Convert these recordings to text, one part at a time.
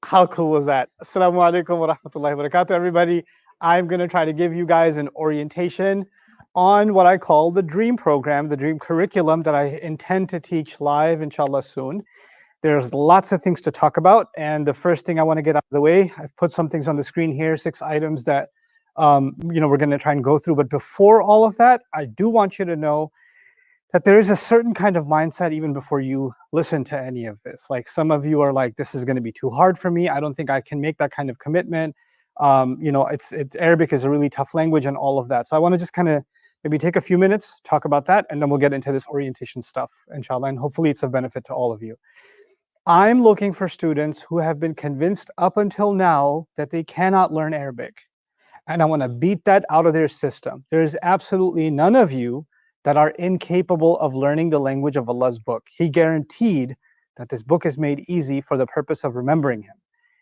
How cool was that? Assalamu alaikum wa rahmatullahi wa barakatuh, everybody. I'm going to try to give you guys an orientation on what I call the DREAM program, the DREAM curriculum that I intend to teach live, inshallah, soon. There's lots of things to talk about. And the first thing I want to get out of the way, I've put some things on the screen here, 6 items that we're going to try and go through. But before all of that, I do want you to know that there is a certain kind of mindset even before you listen to any of this. Like some of you are like, this is going to be too hard for me. I don't think I can make that kind of commitment. It's Arabic is a really tough language and all of that. So I want to just kind of maybe take a few minutes, talk about that, and then we'll get into this orientation stuff, inshallah, and hopefully it's of benefit to all of you. I'm looking for students who have been convinced up until now that they cannot learn Arabic. And I want to beat that out of their system. There's absolutely none of you that are incapable of learning the language of Allah's book. He guaranteed that this book is made easy for the purpose of remembering Him.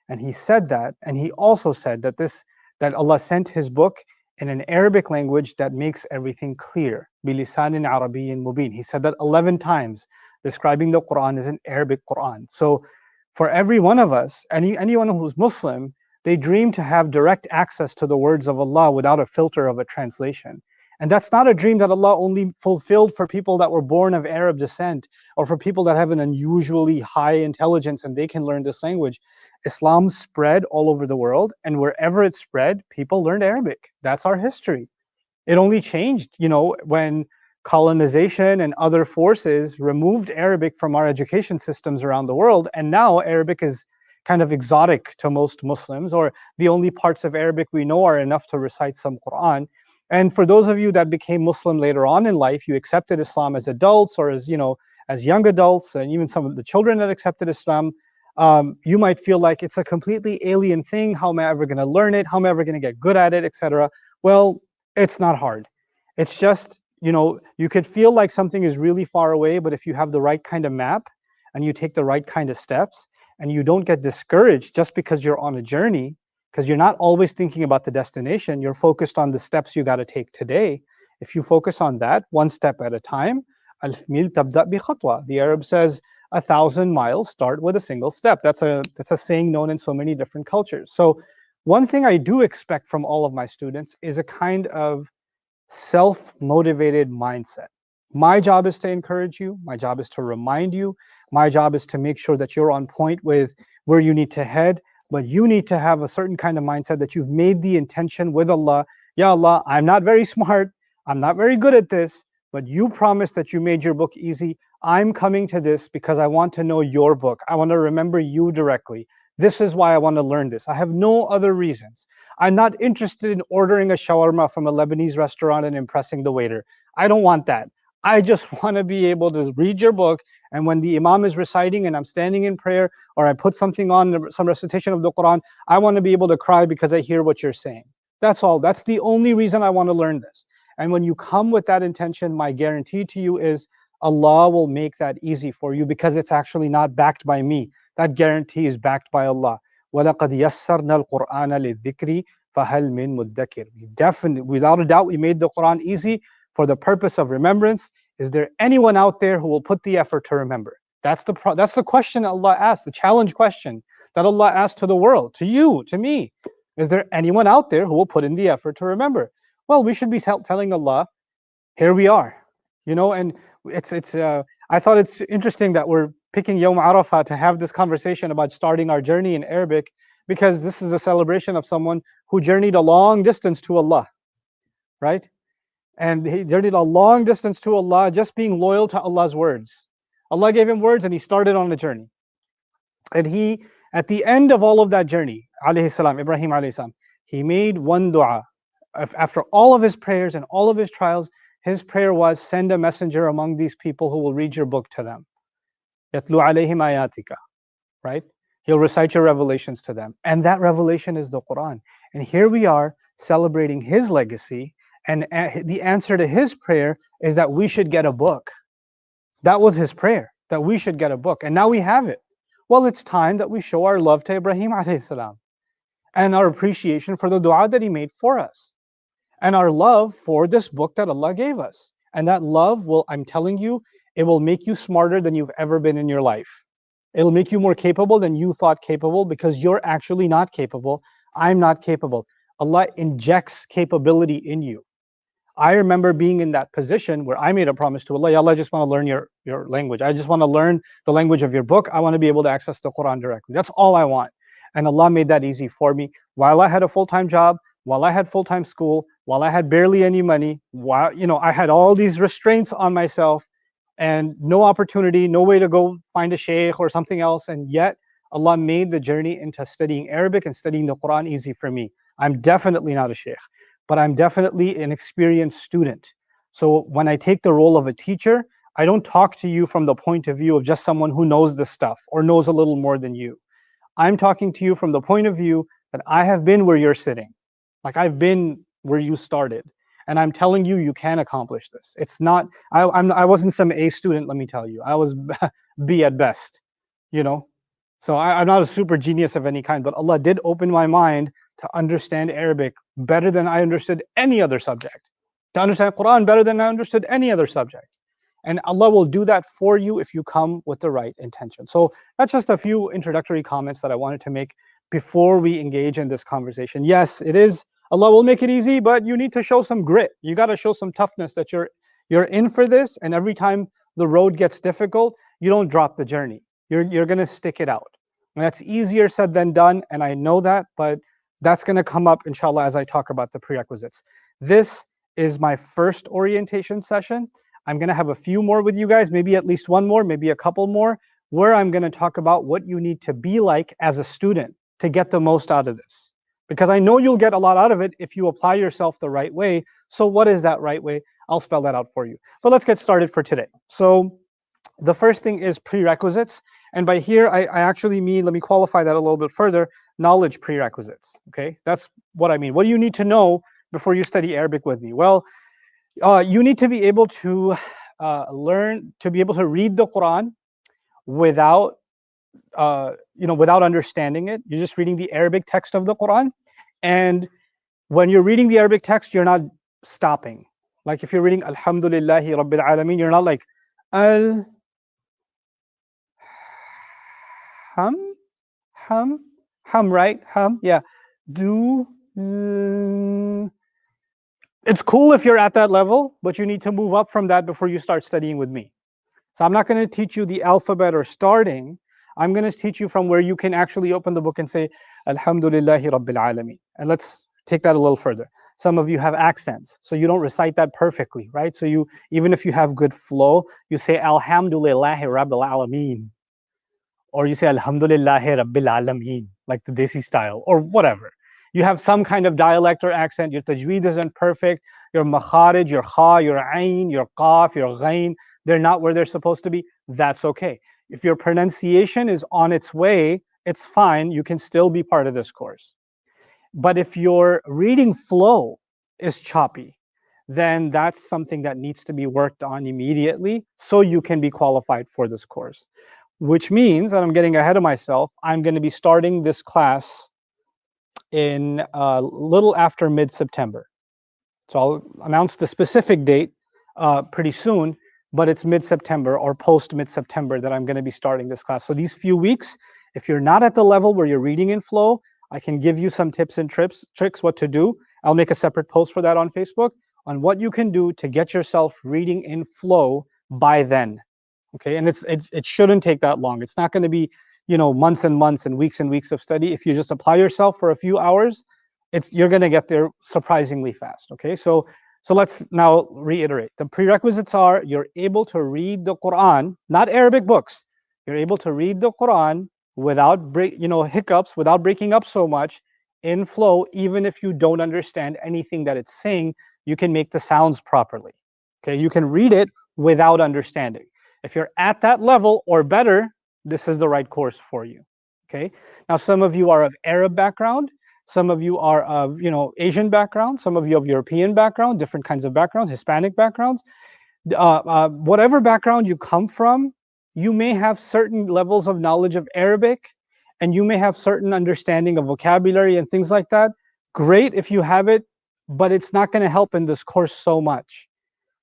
And He said that, and He also said that Allah sent His book in an Arabic language that makes everything clear. بِلِسَانٍ عَرَبِيٍّ مُبِينٍ. He said that 11 times, describing the Quran as an Arabic Quran. So for every one of us, anyone who's Muslim, they dream to have direct access to the words of Allah without a filter of a translation. And that's not a dream that Allah only fulfilled for people that were born of Arab descent or for people that have an unusually high intelligence and they can learn this language. Islam spread all over the world, and wherever it spread, people learned Arabic. That's our history. It only changed, when colonization and other forces removed Arabic from our education systems around the world, and now Arabic is kind of exotic to most Muslims, or the only parts of Arabic we know are enough to recite some Quran. And for those of you that became Muslim later on in life, you accepted Islam as adults or as young adults, and even some of the children that accepted Islam, you might feel like it's a completely alien thing. How am I ever going to learn it? How am I ever going to get good at it, etc.? Well, it's not hard. It's just, you could feel like something is really far away, but if you have the right kind of map and you take the right kind of steps, and you don't get discouraged just because you're on a journey, because you're not always thinking about the destination, you're focused on the steps you got to take today. If you focus on that one step at a time, ألف ميل تبدأ بخطوة. The Arab says 1,000 miles start with a single step. That's a saying known in so many different cultures. So one thing I do expect from all of my students is a kind of self-motivated mindset. My job is to encourage you. My job is to remind you. My job is to make sure that you're on point with where you need to head. But you need to have a certain kind of mindset that you've made the intention with Allah. Ya Allah, I'm not very smart. I'm not very good at this. But you promised that you made your book easy. I'm coming to this because I want to know your book. I want to remember you directly. This is why I want to learn this. I have no other reasons. I'm not interested in ordering a shawarma from a Lebanese restaurant and impressing the waiter. I don't want that. I just want to be able to read your book, and when the Imam is reciting and I'm standing in prayer, or I put something on, some recitation of the Quran, I want to be able to cry because I hear what you're saying. That's all. That's the only reason I want to learn this. And when you come with that intention, my guarantee to you is Allah will make that easy for you because it's actually not backed by me. That guarantee is backed by Allah. وَلَقَدْ يَسَّرْنَا الْقُرْآنَ لِلذِّكْرِ فَهَلْ مِن مُدَّكِرٍ. Definitely, without a doubt, we made the Quran easy for the purpose of remembrance. Is there anyone out there who will put the effort to remember? That's the question Allah asked, the challenge question that Allah asked to the world, to you, to me. Is there anyone out there who will put in the effort to remember? Well, we should be telling Allah, here we are. And I thought it's interesting that we're picking Yawm Arafah to have this conversation about starting our journey in Arabic, because this is a celebration of someone who journeyed a long distance to Allah, right? And he journeyed a long distance to Allah, just being loyal to Allah's words. Allah gave him words and he started on a journey. And he, at the end of all of that journey, alayhi salam, Ibrahim alayhi salam, he made one dua. After all of his prayers and all of his trials, his prayer was, send a messenger among these people who will read your book to them. Yatlu alayhim ayatika, right? He'll recite your revelations to them. And that revelation is the Quran. And here we are celebrating his legacy. And the answer to his prayer is that we should get a book. That was his prayer, that we should get a book. And now we have it. Well, it's time that we show our love to Ibrahim alayhi salam and our appreciation for the dua that he made for us and our love for this book that Allah gave us. And that love will, I'm telling you, it will make you smarter than you've ever been in your life. It'll make you more capable than you thought capable, because you're actually not capable. I'm not capable. Allah injects capability in you. I remember being in that position where I made a promise to Allah, Ya Allah, I just want to learn your language. I just want to learn the language of your book. I want to be able to access the Quran directly. That's all I want. And Allah made that easy for me. While I had a full-time job, while I had full-time school, while I had barely any money, while I had all these restraints on myself and no opportunity, no way to go find a sheikh or something else. And yet Allah made the journey into studying Arabic and studying the Quran easy for me. I'm definitely not a sheikh, but I'm definitely an experienced student. So when I take the role of a teacher, I don't talk to you from the point of view of just someone who knows the stuff or knows a little more than you. I'm talking to you from the point of view that I have been where you're sitting. Like, I've been where you started. And I'm telling you, you can accomplish this. It's not, I wasn't some A student, let me tell you. I was B at best, you know? So I'm not a super genius of any kind, but Allah did open my mind to understand Arabic better than I understood any other subject, to understand Quran better than I understood any other subject. And Allah will do that for you if you come with the right intention. So that's just a few introductory comments that I wanted to make before we engage in this conversation. Yes, it is, Allah will make it easy, but you need to show some grit. You got to show some toughness that you're in for this, and every time the road gets difficult, you don't drop the journey. You're going to stick it out. And that's easier said than done, and I know that, but that's going to come up, inshallah, as I talk about the prerequisites. This is my first orientation session. I'm going to have a few more with you guys, maybe at least one more, maybe a couple more, where I'm going to talk about what you need to be like as a student to get the most out of this. Because I know you'll get a lot out of it if you apply yourself the right way. So what is that right way? I'll spell that out for you. But let's get started for today. So the first thing is prerequisites. And by here, I actually mean, let me qualify that a little bit further, knowledge prerequisites, okay? That's what I mean. What do you need to know before you study Arabic with me? Well, you need to be able to learn, to be able to read the Quran without, without understanding it. You're just reading the Arabic text of the Quran. And when you're reading the Arabic text, you're not stopping. Like if you're reading Alhamdulillahi Rabbil Alameen, you're not like, Al hum, right? Hum, yeah. Do. It's cool if you're at that level, but you need to move up from that before you start studying with me. So I'm not going to teach you the alphabet or starting. I'm going to teach you from where you can actually open the book and say, Alhamdulillahi Rabbil Alameen. And let's take that a little further. Some of you have accents, so you don't recite that perfectly, right? So you, even if you have good flow, you say, Alhamdulillahi Rabbil Alameen. Or you say, Alhamdulillahi Rabbil Alameen, like the Desi style, or whatever. You have some kind of dialect or accent, your tajweed isn't perfect, your makharij, your kha, your ayn, your qaf, your ghain, they're not where they're supposed to be, that's okay. If your pronunciation is on its way, it's fine, you can still be part of this course. But if your reading flow is choppy, then that's something that needs to be worked on immediately so you can be qualified for this course. Which means that I'm getting ahead of myself. I'm going to be starting this class in a little after mid-September. So I'll announce the specific date pretty soon, but it's mid-September or post-mid-September that I'm going to be starting this class. So these few weeks, if you're not at the level where you're reading in flow, I can give you some tips and tricks what to do. I'll make a separate post for that on Facebook on what you can do to get yourself reading in flow by then. Okay, and it shouldn't take that long. It's not going to be, months and months and weeks of study. If you just apply yourself for a few hours, you're going to get there surprisingly fast. Okay, so let's now reiterate. The prerequisites are you're able to read the Quran, not Arabic books. You're able to read the Quran without hiccups, without breaking up so much, in flow. Even if you don't understand anything that it's saying, you can make the sounds properly. Okay, you can read it without understanding. If you're at that level or better, this is the right course for you. Okay. Now, some of you are of Arab background. Some of you are of, Asian background. Some of you have European background, different kinds of backgrounds, Hispanic backgrounds. Whatever background you come from, you may have certain levels of knowledge of Arabic, and you may have certain understanding of vocabulary and things like that. Great if you have it, but it's not going to help in this course so much,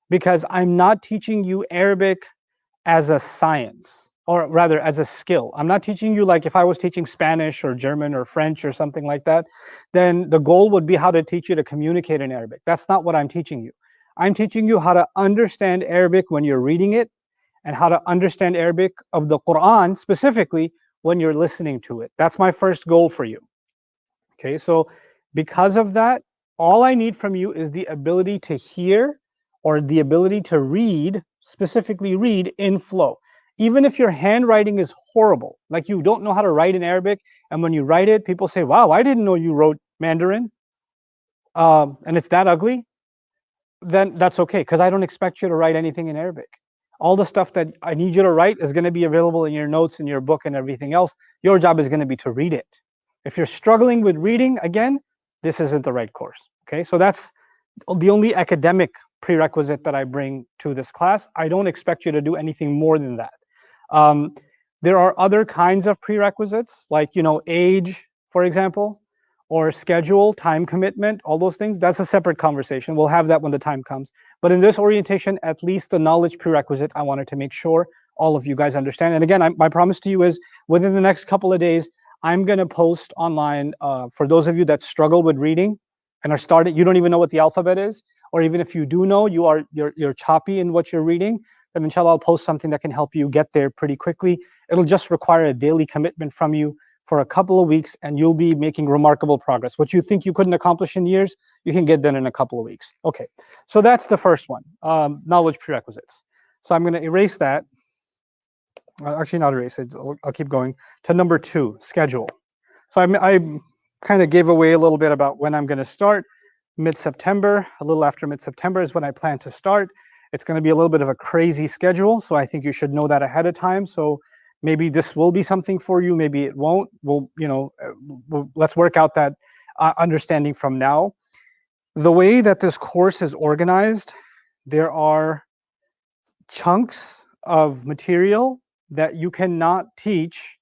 because I'm not teaching you Arabic as a science. or rather as a skill. I'm not teaching you like if I was teaching Spanish or German or French or something like that, then the goal would be how to teach you to communicate in Arabic. That's not what I'm teaching you. I'm teaching you how to understand Arabic when you're reading it, and how to understand Arabic of the Quran specifically when you're listening to it. That's my first goal for you. Okay, so because of that, all I need from you is the ability to hear or the ability to read, specifically read in flow. Even if your handwriting is horrible, like you don't know how to write in Arabic, and when you write it, people say, wow, I didn't know you wrote Mandarin, and it's that ugly, then that's okay, because I don't expect you to write anything in Arabic. All the stuff that I need you to write is going to be available in your notes, in your book, and everything else. Your job is going to be to read it. If you're struggling with reading, again, this isn't the right course. Okay, so that's the only academic prerequisite that I bring to this class. I don't expect you to do anything more than that. There are other kinds of prerequisites, like age, for example, or schedule, time commitment, all those things. That's a separate conversation. We'll have that when the time comes. But in this orientation, at least the knowledge prerequisite, I wanted to make sure all of you guys understand. And again, my promise to you is within the next couple of days, I'm going to post online for those of you that struggle with reading and are starting, you don't even know what the alphabet is, or even if you do know, you're choppy in what you're reading, then inshallah I'll post something that can help you get there pretty quickly. It'll just require a daily commitment from you for a couple of weeks, and you'll be making remarkable progress. What you think you couldn't accomplish in years, you can get done in a couple of weeks. Okay, so that's the first one, knowledge prerequisites. So I'm going to erase that. Actually, not erase it. I'll keep going to number 2, schedule. So I kind of gave away a little bit about when I'm going to start. Mid-September, a little after mid-September is when I plan to start. It's going to be a little bit of a crazy schedule, so I think you should know that ahead of time. So maybe this will be something for you, maybe it won't. Let's work out that understanding from now. The way that this course is organized, there are chunks of material that you cannot teach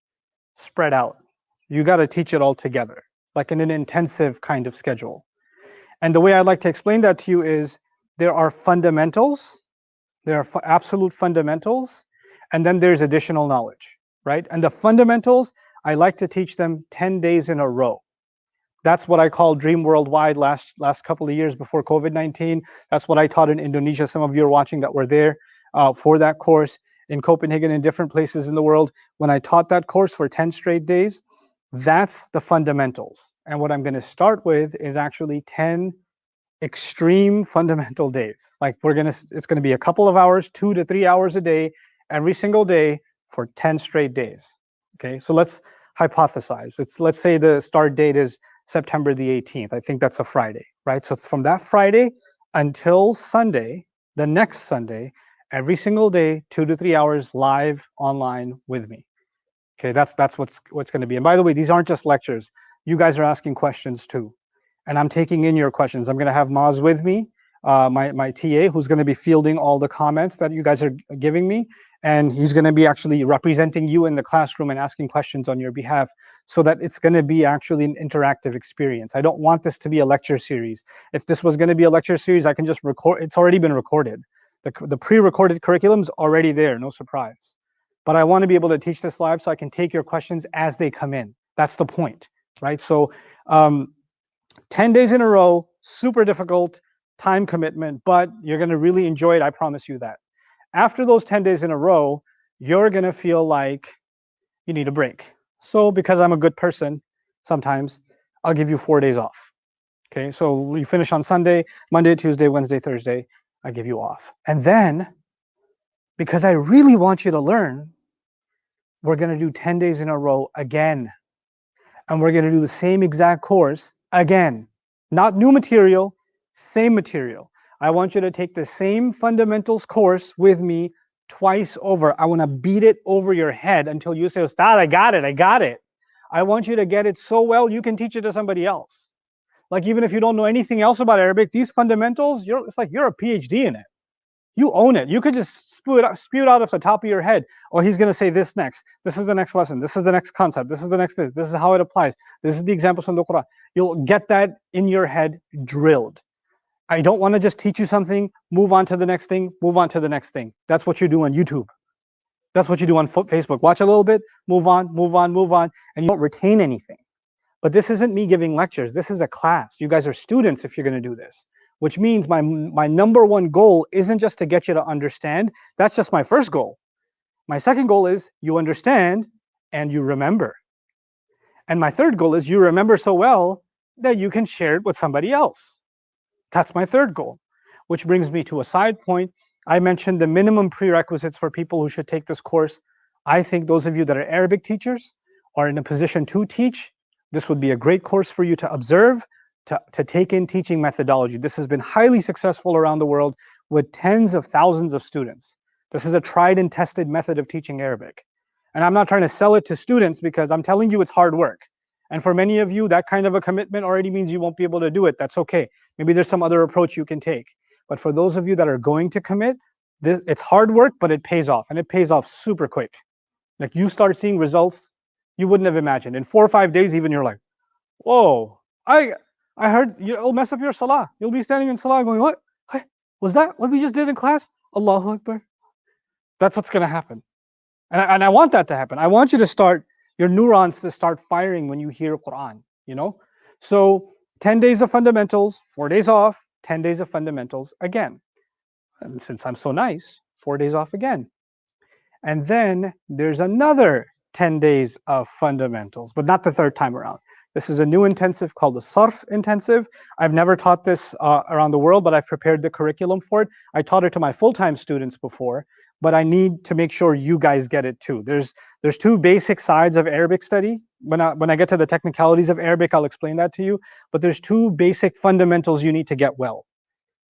spread out. You got to teach it all together, like in an intensive kind of schedule. And the way I'd like to explain that to you is there are fundamentals, there are absolute fundamentals, and then there's additional knowledge, right? And the fundamentals, I like to teach them 10 days in a row. That's what I call Dream Worldwide last couple of years before COVID-19. That's what I taught in Indonesia. Some of you are watching that were there for that course, in Copenhagen and different places in the world. When I taught that course for 10 straight days, that's the fundamentals. And what I'm going to start with is actually 10 extreme fundamental days. Like it's going to be a couple of hours, 2 to 3 hours a day, every single day for 10 straight days. Okay, so let's hypothesize. Let's say the start date is September the 18th. I think that's a Friday, right? So it's from that Friday until Sunday, the next Sunday, every single day, 2 to 3 hours live online with me. Okay, that's what's going to be. And by the way, these aren't just lectures. You guys are asking questions too, and I'm taking in your questions. I'm going to have Maz with me, my TA, who's going to be fielding all the comments that you guys are giving me, and he's going to be actually representing you in the classroom and asking questions on your behalf, so that it's going to be actually an interactive experience. I don't want this to be a lecture series. If this was going to be a lecture series, I can just record. It's already been recorded. The pre-recorded curriculum's already there, no surprise. But I want to be able to teach this live so I can take your questions as they come in. That's the point, right? So 10 days in a row, super difficult, time commitment, but you're going to really enjoy it. I promise you that. After those 10 days in a row, you're going to feel like you need a break. So because I'm a good person, sometimes I'll give you 4 days off. Okay, so you finish on Sunday, Monday, Tuesday, Wednesday, Thursday, I give you off. And then, because I really want you to learn, we're going to do 10 days in a row again. And we're going to do the same exact course again. Not new material, same material. I want you to take the same fundamentals course with me twice over. I want to beat it over your head until you say, Ustad, I got it, I got it. I want you to get it so well you can teach it to somebody else. Like even if you don't know anything else about Arabic, these fundamentals, it's like you're a PhD in it. You own it. You could just spew it out off the top of your head. Oh, he's going to say this next. This is the next lesson. This is the next concept. This is the next this. This is how it applies. This is the examples from the Quran. You'll get that in your head drilled. I don't want to just teach you something, move on to the next thing, move on to the next thing. That's what you do on YouTube. That's what you do on Facebook. Watch a little bit, move on, move on, move on, and you don't retain anything. But this isn't me giving lectures. This is a class. You guys are students if you're going to do this, which means my number one goal isn't just to get you to understand. That's just my first goal. My second goal is you understand and you remember. And my third goal is you remember so well that you can share it with somebody else. That's my third goal, which brings me to a side point. I mentioned the minimum prerequisites for people who should take this course. I think those of you that are Arabic teachers are in a position to teach. This would be a great course for you to observe, to take in teaching methodology. This has been highly successful around the world with tens of thousands of students. This is a tried and tested method of teaching Arabic. And I'm not trying to sell it to students because I'm telling you it's hard work. And for many of you, that kind of a commitment already means you won't be able to do it. That's okay. Maybe there's some other approach you can take. But for those of you that are going to commit, it's hard work, but it pays off. And it pays off super quick. Like you start seeing results you wouldn't have imagined. In 4 or 5 days even, you're like, whoa, I heard you'll mess up your salah. You'll be standing in salah going, what? Was that what we just did in class? Allahu Akbar. That's what's going to happen. And I want that to happen. I want you to start, your neurons to start firing when you hear Quran, you know? So 10 days of fundamentals, 4 days off, 10 days of fundamentals again. And since I'm so nice, 4 days off again. And then there's another 10 days of fundamentals, but not the third time around. This is a new intensive called the Sarf intensive. I've never taught this around the world, but I've prepared the curriculum for it. I taught it to my full-time students before, but I need to make sure you guys get it too. There's two basic sides of Arabic study. When I get to the technicalities of Arabic, I'll explain that to you. But there's two basic fundamentals you need to get well.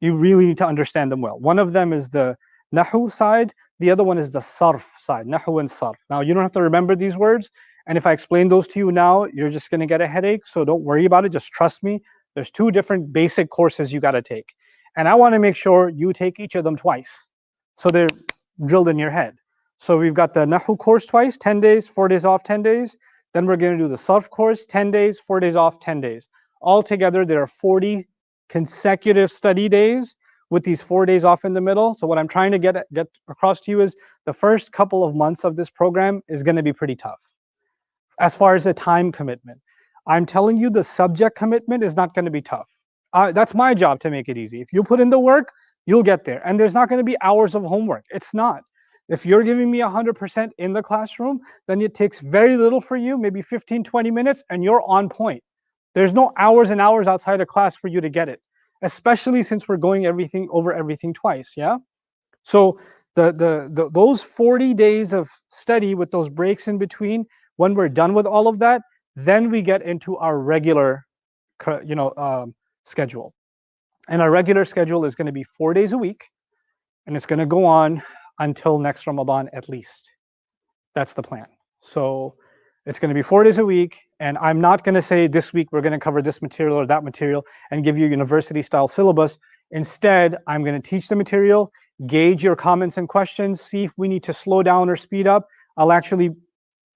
You really need to understand them well. One of them is the Nahu side. The other one is the Sarf side, Nahu and Sarf. Now, you don't have to remember these words. And if I explain those to you now, you're just going to get a headache. So don't worry about it. Just trust me. There's two different basic courses you got to take. And I want to make sure you take each of them twice, so they're drilled in your head. So we've got the Nahu course twice, 10 days, 4 days off, 10 days. Then we're going to do the Sarf course, 10 days, 4 days off, 10 days. Altogether, there are 40 consecutive study days with these 4 days off in the middle. So what I'm trying to get across to you is the first couple of months of this program is going to be pretty tough as far as the time commitment. I'm telling you the subject commitment is not going to be tough. That's my job to make it easy. If you put in the work, you'll get there. And there's not going to be hours of homework. It's not. If you're giving me 100% in the classroom, then it takes very little for you, maybe 15, 20 minutes, and you're on point. There's no hours and hours outside of class for you to get it, especially since we're going over everything twice, yeah? So those 40 days of study with those breaks in between, when we're done with all of that, then we get into our regular, schedule. And our regular schedule is going to be 4 days a week, and it's going to go on until next Ramadan at least. That's the plan. So it's going to be 4 days a week, and I'm not going to say this week we're going to cover this material or that material and give you a university-style syllabus. Instead, I'm going to teach the material, gauge your comments and questions, see if we need to slow down or speed up. I'll actually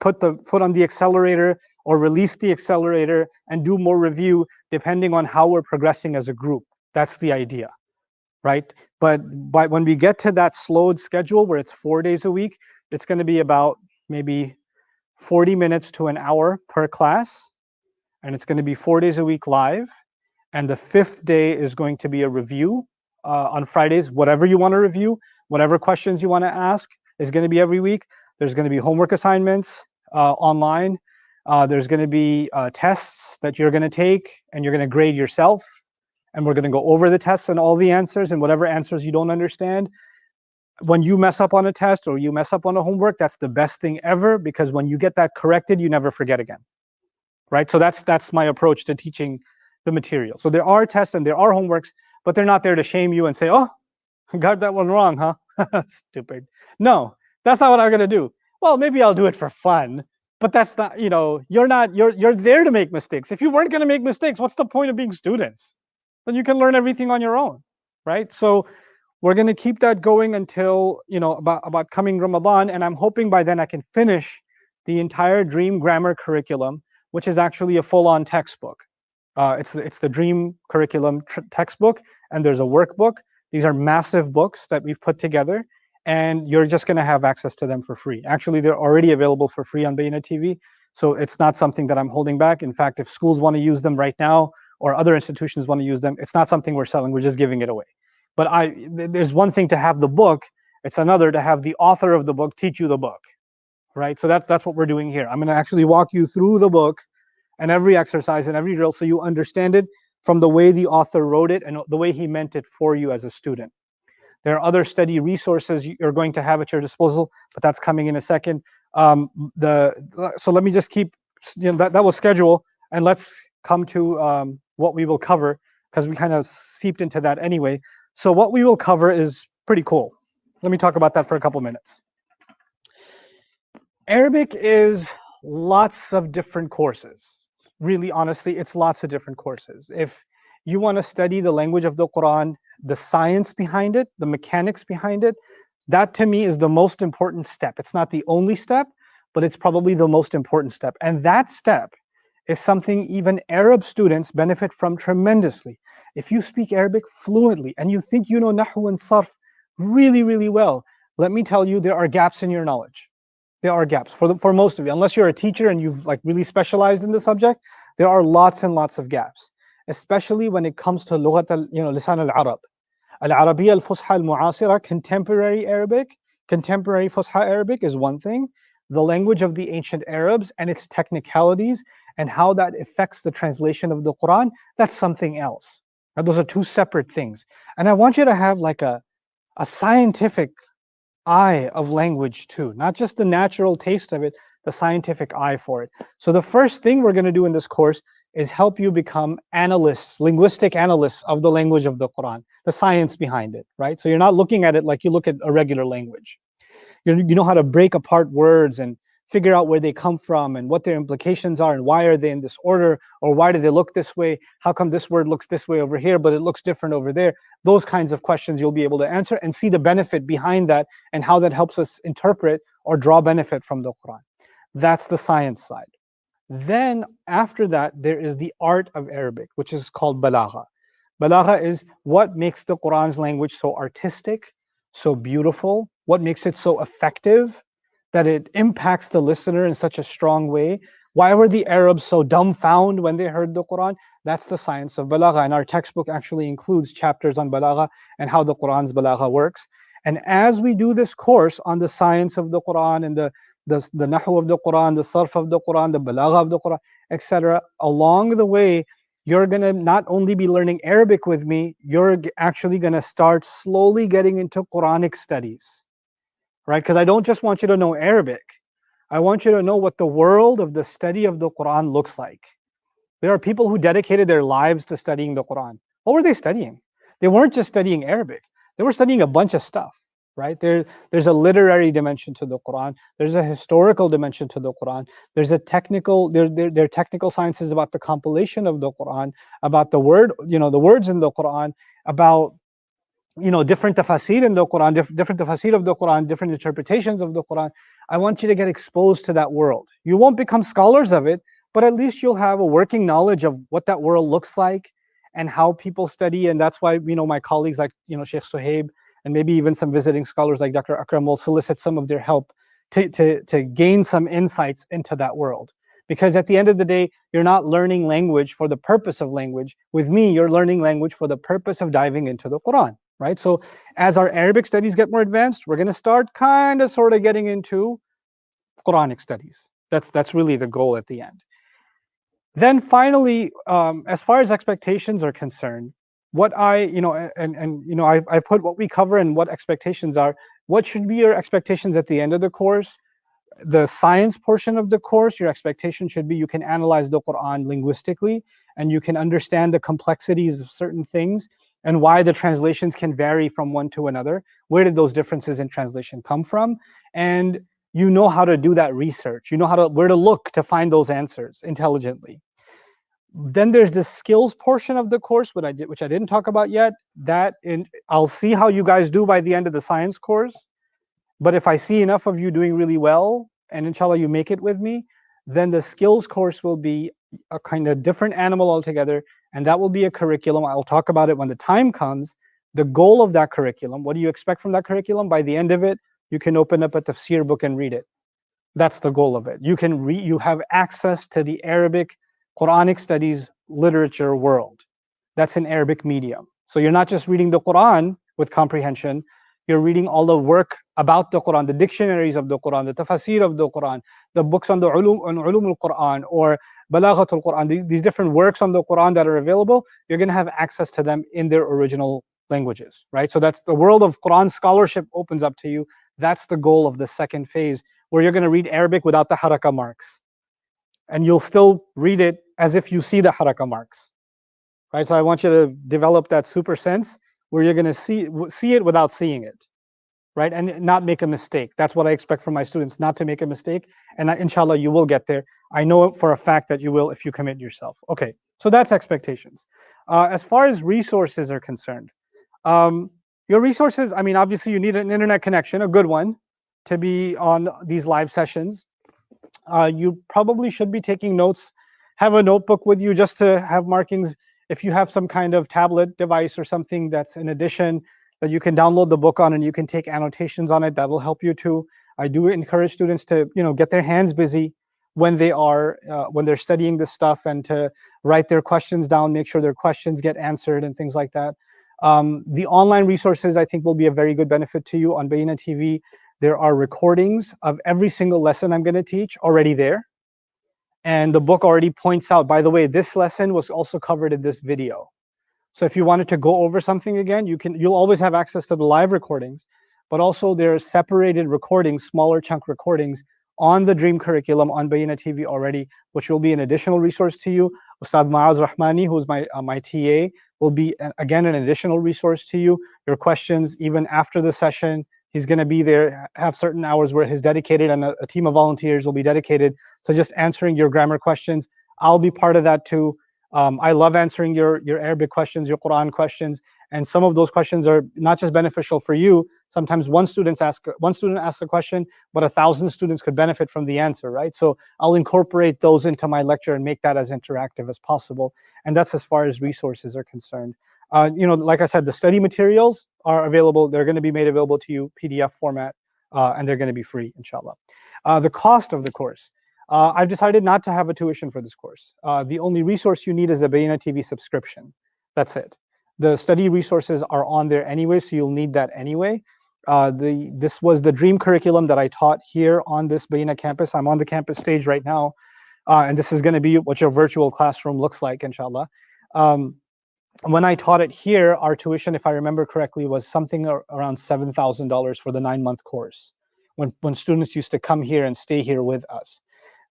put the foot on the accelerator or release the accelerator and do more review depending on how we're progressing as a group. That's the idea, right? But when we get to that slowed schedule where it's 4 days a week, it's going to be about maybe 40 minutes to an hour per class, and it's going to be 4 days a week live. And the 5th day is going to be a review on Fridays. Whatever you want to review, whatever questions you want to ask is going to be every week. There's going to be homework assignments online. There's going to be tests that you're going to take, and you're going to grade yourself. And we're going to go over the tests and all the answers, and whatever answers you don't understand. When you mess up on a test or you mess up on a homework, that's the best thing ever, because when you get that corrected, you never forget again, right? So that's my approach to teaching the material. So there are tests and there are homeworks, but they're not there to shame you and say, oh, I got that one wrong, huh? Stupid. No, that's not what I'm going to do. Well, maybe I'll do it for fun, but that's not, you're there to make mistakes. If you weren't going to make mistakes, what's the point of being students? Then you can learn everything on your own, right? So we're going to keep that going until, about coming Ramadan, and I'm hoping by then I can finish the entire Dream Grammar curriculum, which is actually a full-on textbook. It's the Dream curriculum textbook, and there's a workbook. These are massive books that we've put together, and you're just going to have access to them for free. Actually, they're already available for free on Bayna TV, so it's not something that I'm holding back. In fact, if schools want to use them right now or other institutions want to use them, it's not something we're selling, we're just giving it away. But there's one thing to have the book, it's another to have the author of the book teach you the book, right? So that's what we're doing here. I'm going to actually walk you through the book and every exercise and every drill so you understand it from the way the author wrote it and the way he meant it for you as a student. There are other study resources you're going to have at your disposal, but that's coming in a second. So let me just keep, that was schedule, and let's come to what we will cover, because we kind of seeped into that anyway. So what we will cover is pretty cool. Let me talk about that for a couple minutes. Arabic is lots of different courses. Really, honestly, it's lots of different courses. If you want to study the language of the Quran, the science behind it, the mechanics behind it, that to me is the most important step. It's not the only step, but it's probably the most important step. And that step is something even Arab students benefit from tremendously. If you speak Arabic fluently and you think you know Nahu and Sarf really, really well, let me tell you, there are gaps in your knowledge. There are gaps for most of you. Unless you're a teacher and you've like really specialized in the subject, there are lots and lots of gaps, especially when it comes to لغة لسان العرب. العربية الفصحى المعاصرة, contemporary Arabic, contemporary Fusha Arabic is one thing. The language of the ancient Arabs and its technicalities and how that affects the translation of the Quran, that's something else. Now, those are two separate things. And I want you to have like a scientific eye of language too, not just the natural taste of it, the scientific eye for it. So the first thing we're going to do in this course is help you become analysts, linguistic analysts of the language of the Quran, the science behind it, right? So you're not looking at it like you look at a regular language. You know how to break apart words and figure out where they come from and what their implications are and why are they in this order, or why do they look this way? How come this word looks this way over here, but it looks different over there? Those kinds of questions you'll be able to answer and see the benefit behind that and how that helps us interpret or draw benefit from the Quran. That's the science side. Then after that, there is the art of Arabic, which is called balagha. Balagha is what makes the Quran's language so artistic, so beautiful, what makes it so effective, that it impacts the listener in such a strong way. Why were the Arabs so dumbfounded when they heard the Quran? That's the science of balagha. And our textbook actually includes chapters on balagha and how the Quran's balagha works. And as we do this course on the science of the Quran and the nahu of the Quran, the sarf of the Quran, the balagha of the Quran, etc., along the way, you're going to not only be learning Arabic with me, you're actually going to start slowly getting into Quranic studies, right? Because I don't just want you to know Arabic. I want you to know what the world of the study of the Quran looks like. There are people who dedicated their lives to studying the Quran. What were they studying? They weren't just studying Arabic. They were studying a bunch of stuff, right? There's a literary dimension to the Quran. There's a historical dimension to the Quran. There's a technical, there are technical sciences about the compilation of the Quran, about the word, the words in the Quran, about different tafasir in the Quran, different tafasir of the Quran, different interpretations of the Quran. I want you to get exposed to that world. You won't become scholars of it, but at least you'll have a working knowledge of what that world looks like and how people study. And that's why, my colleagues like, Sheikh Suhaib, and maybe even some visiting scholars like Dr. Akram will solicit some of their help to gain some insights into that world. Because at the end of the day, you're not learning language for the purpose of language. With me, you're learning language for the purpose of diving into the Quran, right? So as our Arabic studies get more advanced, we're going to start kind of sort of getting into Quranic studies. That's really the goal at the end. Then finally, as far as expectations are concerned, what I put what we cover and what expectations are. What should be your expectations at the end of the course? The science portion of the course, your expectation should be you can analyze the Quran linguistically and you can understand the complexities of certain things and why the translations can vary from one to another. Where did those differences in translation come from? And you know how to do that research. You know where to look to find those answers intelligently. Then there's the skills portion of the course, which I didn't talk about yet. I'll see how you guys do by the end of the science course. But if I see enough of you doing really well, and inshallah you make it with me, then the skills course will be a kind of different animal altogether, and that will be a curriculum. I'll talk about it when the time comes, The goal of that curriculum, what do you expect from that curriculum? By the end of it, you can open up a tafsir book and read it. That's the goal of it. You have access to the Arabic Quranic studies literature world. That's in Arabic medium. So you're not just reading the Quran with comprehension, you're reading all the work about the Quran, the dictionaries of the Quran, the tafsir of the Quran, the books on the ulum al-Quran or balaghat al-Quran, these different works on the Quran that are available, you're going to have access to them in their original languages, right? So that's the world of Quran scholarship opens up to you. That's the goal of the second phase, where you're going to read Arabic without the haraka marks. And you'll still read it as if you see the haraka marks, right? So I want you to develop that super sense where you're going to see it without seeing it, right? And not make a mistake. That's what I expect from my students, not to make a mistake. And inshallah, you will get there. I know for a fact that you will if you commit yourself. Okay, so that's expectations. As far as resources are concerned, your resources, I mean, obviously you need an internet connection, a good one, to be on these live sessions. You probably should be taking notes. Have a notebook with you just to have markings. If you have some kind of tablet device or something that's in addition that you can download the book on and you can take annotations on it, that will help you too. I do encourage students to, get their hands busy when they're studying this stuff, and to write their questions down, make sure their questions get answered and things like that. The online resources, I think, will be a very good benefit to you on Bayyinah TV. There are recordings of every single lesson I'm going to teach already there. And the book already points out, by the way, this lesson was also covered in this video. So if you wanted to go over something again, you'll always have access to the live recordings, but also there are separated recordings, smaller chunk recordings on the Dream curriculum on Bayyinah TV already, which will be an additional resource to you. Ustad Maaz Rahmani, who's my TA, will be again an additional resource to you. Your questions, even after the session, he's going to be there, have certain hours where he's dedicated, and a team of volunteers will be dedicated to just answering your grammar questions. I'll be part of that too. I love answering your Arabic questions, your Quran questions, and some of those questions are not just beneficial for you. Sometimes one student asks a question, but 1,000 students could benefit from the answer, right? So I'll incorporate those into my lecture and make that as interactive as possible. And that's as far as resources are concerned. Like I said, the study materials are available. They're going to be made available to you PDF format, and they're going to be free, inshallah. The cost of the course. I've decided not to have a tuition for this course. The only resource you need is a Bayyinah TV subscription. That's it. The study resources are on there anyway, so you'll need that anyway. This was the Dream curriculum that I taught here on this Bayyinah campus. I'm on the campus stage right now, and this is going to be what your virtual classroom looks like, inshallah. When I taught it here, our tuition, if I remember correctly, was something around $7,000 for the 9-month course, when students used to come here and stay here with us.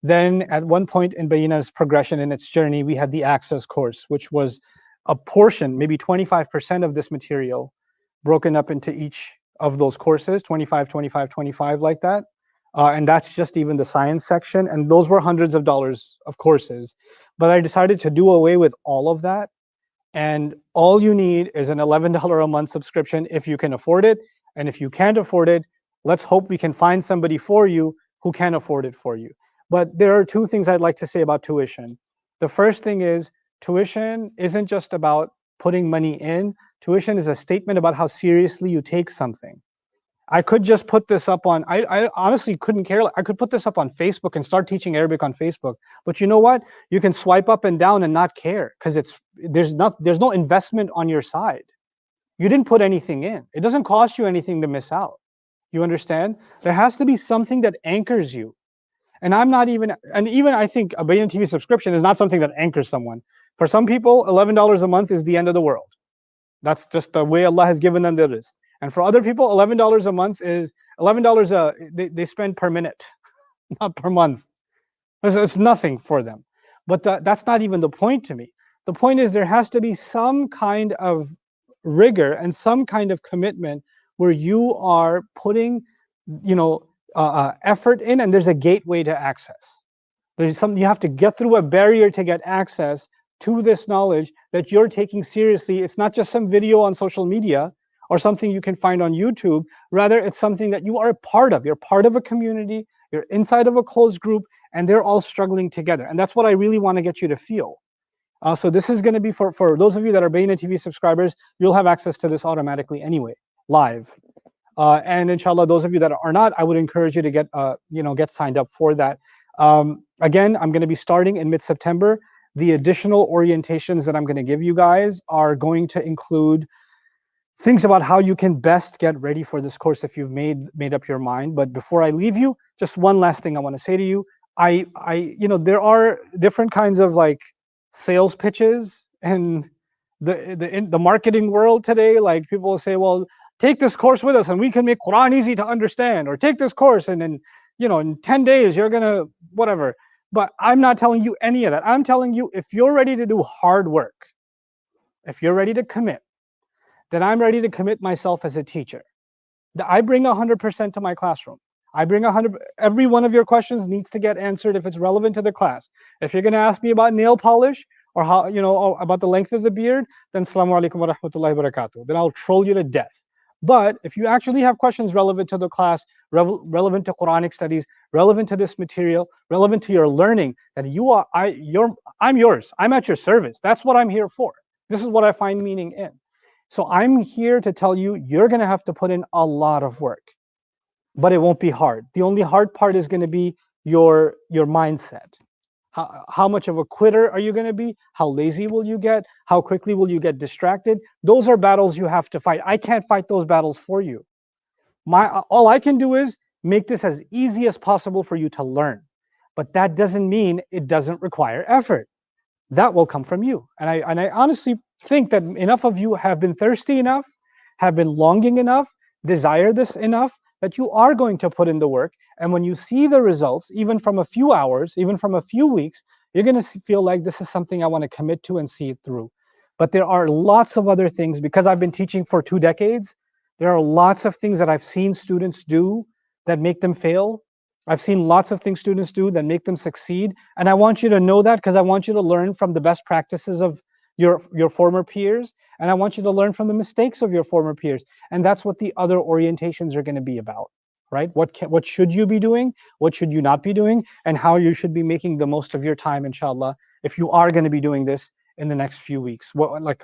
Then at one point in Bayyinah's progression in its journey, we had the Access course, which was a portion, maybe 25% of this material, broken up into each of those courses, 25, 25, 25, like that. And that's just even the science section. And those were hundreds of dollars of courses. But I decided to do away with all of that. And all you need is an $11 a month subscription if you can afford it. And if you can't afford it, let's hope we can find somebody for you who can afford it for you. But there are two things I'd like to say about tuition. The first thing is, tuition isn't just about putting money in. Tuition is a statement about how seriously you take something. I could just put this up on, I honestly couldn't care. I could put this up on Facebook and start teaching Arabic on Facebook. But you know what? You can swipe up and down and not care, because there's no investment on your side. You didn't put anything in. It doesn't cost you anything to miss out. You understand? There has to be something that anchors you. And even I think a Bayyinah TV subscription is not something that anchors someone. For some people, $11 a month is the end of the world. That's just the way Allah has given them their rizq. And for other people, $11 a month is $11 they spend per minute, not per month. It's nothing for them. But that's not even the point to me. The point is, there has to be some kind of rigor and some kind of commitment where you are putting, effort in, and there's a gateway to access. There's something you have to get through, a barrier to get access to this knowledge that you're taking seriously. It's not just some video on social media or something you can find on YouTube. Rather, it's something that you are a part of. You're part of a community, you're inside of a closed group, and they're all struggling together. And that's what I really want to get you to feel. So this is going to be for those of you that are Bayyinah TV subscribers, you'll have access to this automatically anyway, live. And inshallah, those of you that are not, I would encourage you to get signed up for that. Again, I'm going to be starting in mid-September. The additional orientations that I'm going to give you guys are going to include things about how you can best get ready for this course if you've made up your mind. But before I leave you, just one last thing I want to say to you. There are different kinds of like sales pitches and in the marketing world today. Like people will say, well, take this course with us and we can make Quran easy to understand, or take this course and then, in 10 days you're gonna whatever. But I'm not telling you any of that. I'm telling you, if you're ready to do hard work, if you're ready to commit, then I'm ready to commit myself as a teacher. I bring 100% to my classroom. I bring 100. Every one of your questions needs to get answered if it's relevant to the class. If you're going to ask me about nail polish or how, about the length of the beard, then Assalamu alaikum wa rahmatullahi wa barakatuh. Then I'll troll you to death. But if you actually have questions relevant to the class, relevant to Quranic studies, relevant to this material, relevant to your learning, that I'm yours. I'm at your service. That's what I'm here for. This is what I find meaning in. So I'm here to tell you, you're going to have to put in a lot of work, but it won't be hard. The only hard part is going to be your mindset. How much of a quitter are you going to be? How lazy will you get? How quickly will you get distracted? Those are battles you have to fight. I can't fight those battles for you. All I can do is make this as easy as possible for you to learn. But that doesn't mean it doesn't require effort. That will come from you. And I honestly think that enough of you have been thirsty enough, have been longing enough, desire this enough, that you are going to put in the work. And when you see the results, even from a few hours, even from a few weeks, you're going to feel like this is something I want to commit to and see it through. But there are lots of other things, because I've been teaching for 2 decades, there are lots of things that I've seen students do that make them fail. I've seen lots of things students do that make them succeed. And I want you to know that, because I want you to learn from the best practices of your former peers, and I want you to learn from the mistakes of your former peers. And that's what the other orientations are going to be about, right? What should you be doing? What should you not be doing? And how you should be making the most of your time, inshallah, if you are going to be doing this in the next few weeks.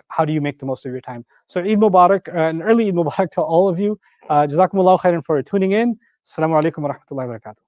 How do you make the most of your time? So Eid Mubarak, an early Eid Mubarak to all of you. Jazakumullahu khairan for tuning in. Assalamu alaikum wa rahmatullahi wa barakatuh.